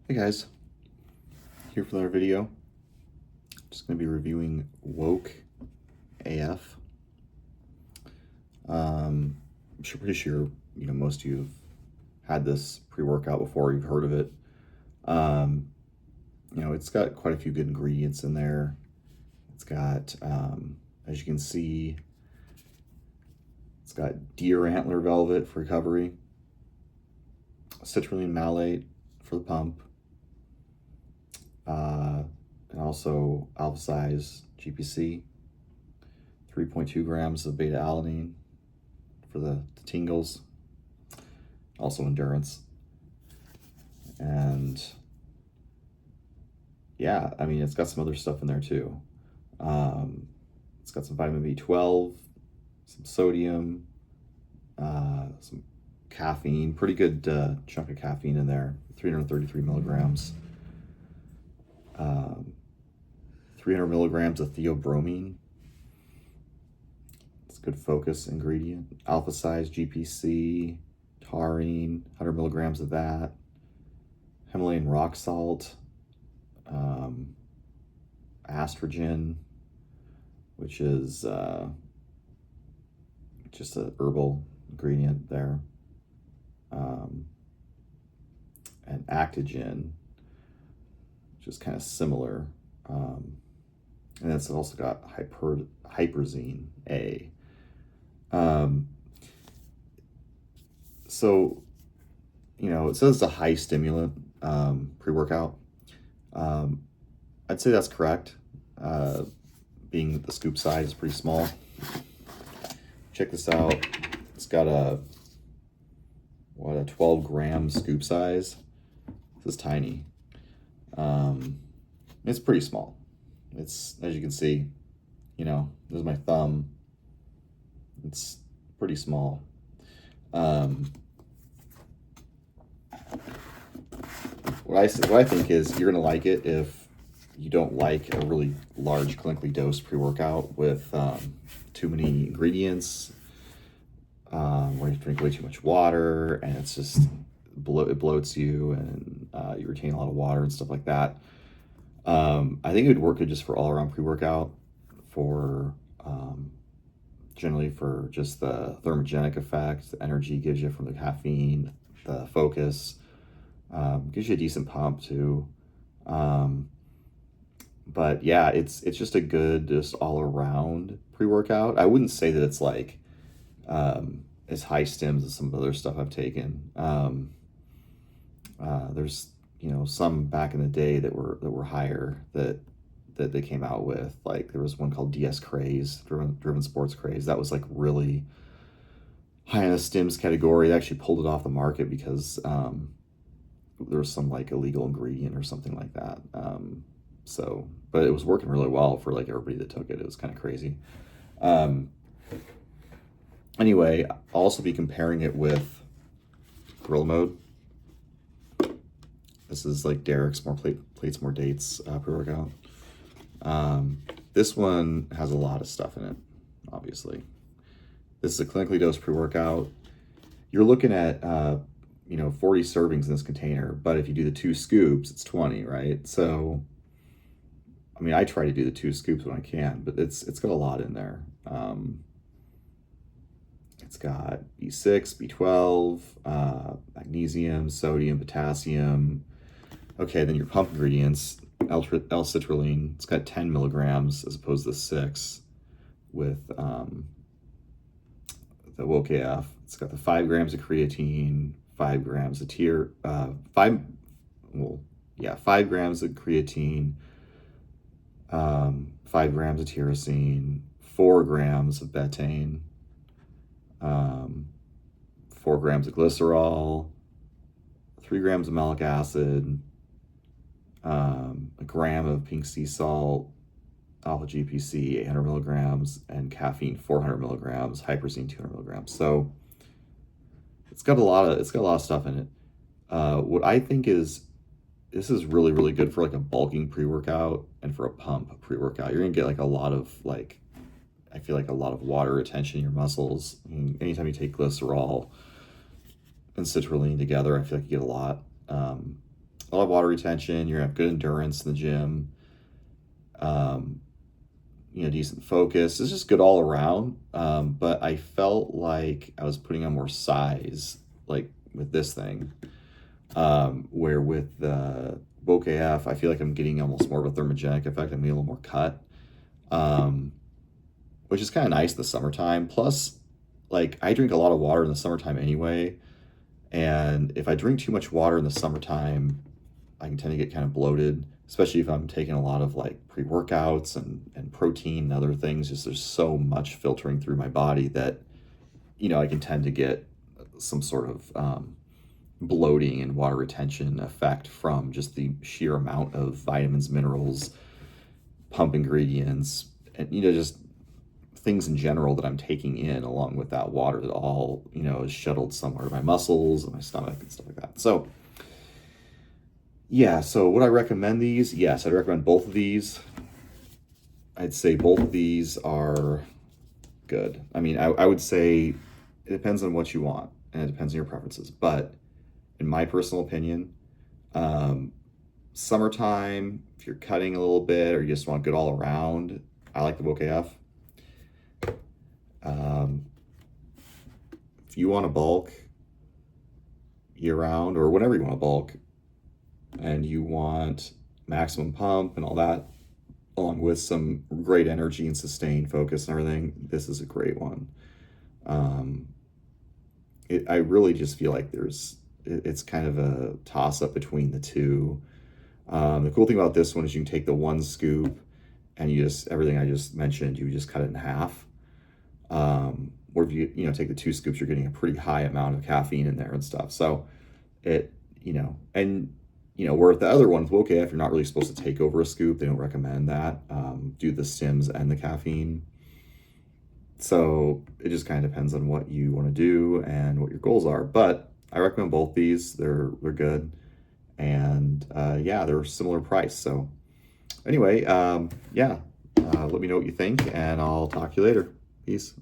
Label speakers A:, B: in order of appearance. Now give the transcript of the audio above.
A: Hey guys, here for another video. Just going to be reviewing Woke AF. I'm pretty sure most of you have had this pre-workout before. You've heard of it. Um, it's got quite a few good ingredients in there. It's got, as you can see, it's got deer antler velvet for recovery, citrulline malate for the pump, and also alpha size GPC, 3.2 grams of beta alanine for the tingles, also endurance. And yeah, I mean, it's got some other stuff in there too. It's got some vitamin B12, some sodium, some caffeine, pretty good chunk of caffeine in there, 333 milligrams. 300 milligrams of theobromine. It's a good focus ingredient. Alpha size GPC, taurine, 100 milligrams of that. Himalayan rock salt, estrogen, which is just a herbal ingredient there, and Actogen, which is kind of similar, and it's also got Hyperzine A. So it says it's a high stimulant pre-workout. I'd say that's correct, being that the scoop size is pretty small. Check this out. It's got a 12-gram scoop size. This is tiny. It's pretty small. It's, as you can see, this is my thumb. It's pretty small. What I think is you're gonna like it if you don't like a really large clinically dosed pre-workout with too many ingredients, where you drink way too much water and it's just it bloats you, and you retain a lot of water and stuff like that. I think it would work good just for all-around pre-workout, for generally for just the thermogenic effect, the energy gives you from the caffeine, the focus, gives you a decent pump too. But yeah, it's just a good, just all-around pre-workout. I wouldn't say that it's like as high stims as some of the other stuff I've taken. There's some back in the day that were higher that they came out with. Like there was one called DS Craze, Driven Sports Craze. That was like really high in the stims category. They actually pulled it off the market because there was some like illegal ingredient or something like that. But it was working really well for like everybody that took it. It was kind of crazy. Anyway, I'll also be comparing it with Gorilla Mode. This is like Derek's More Plates, More Dates pre-workout. This one has a lot of stuff in it, obviously. This is a clinically dosed pre-workout. You're looking at 40 servings in this container, but if you do the 2 scoops, it's 20, right? So, I mean, I try to do the 2 scoops when I can, but it's got a lot in there. It's got B6, B12, magnesium, sodium, potassium. Okay, then your pump ingredients, L-citrulline, it's got 10 milligrams as opposed to 6 with the Woke AF. It's got the 5 grams of creatine, 5 grams of 5 grams of creatine, 5 grams of tyrosine, 4 grams of betaine, 4 grams of glycerol, 3 grams of malic acid, a gram of pink sea salt, alpha GPC 800 milligrams, and caffeine 400 milligrams, Hyperzine 200 milligrams. So it's got a lot of stuff in it. What I think is this is really, really good for like a bulking pre-workout and for a pump pre-workout. You're gonna get like a lot of I feel like a lot of water retention in your muscles. I mean, anytime you take glycerol and citrulline together, I feel like you get a lot. a lot of water retention. You're gonna have good endurance in the gym. Decent focus. It's just good all around. But I felt like I was putting on more size, like with this thing. Where with the Woke AF, I feel like I'm getting almost more of a thermogenic effect. I'm getting a little more cut, which is kind of nice in the summertime. Plus, like, I drink a lot of water in the summertime anyway. And if I drink too much water in the summertime, I can tend to get kind of bloated, especially if I'm taking a lot of like pre-workouts and protein and other things. Just there's so much filtering through my body that, I can tend to get some sort of bloating and water retention effect from just the sheer amount of vitamins, minerals, pump ingredients, and, just things in general that I'm taking in along with that water that all, is shuttled somewhere to my muscles and my stomach and stuff like that. So, yeah, so would I recommend these? Yes, I'd recommend both of these. I'd say both of these are good. I mean, I would say it depends on what you want and it depends on your preferences. But in my personal opinion, summertime, if you're cutting a little bit or you just want good all around, I like the Woke AF. If you want to bulk year round or whenever you want to bulk and you want maximum pump and all that, along with some great energy and sustained focus and everything, this is a great one. I really just feel like it's kind of a toss up between the two. The cool thing about this one is you can take the one scoop and everything I just mentioned, you just cut it in half. Or if you take the 2 scoops, you're getting a pretty high amount of caffeine in there and stuff. So where with the other one with Woke AF, you're not really supposed to take over a scoop. They don't recommend that. Do the stims and the caffeine. So it just kind of depends on what you want to do and what your goals are. But I recommend both these. They're good. And they're similar price. So anyway, let me know what you think and I'll talk to you later. Peace.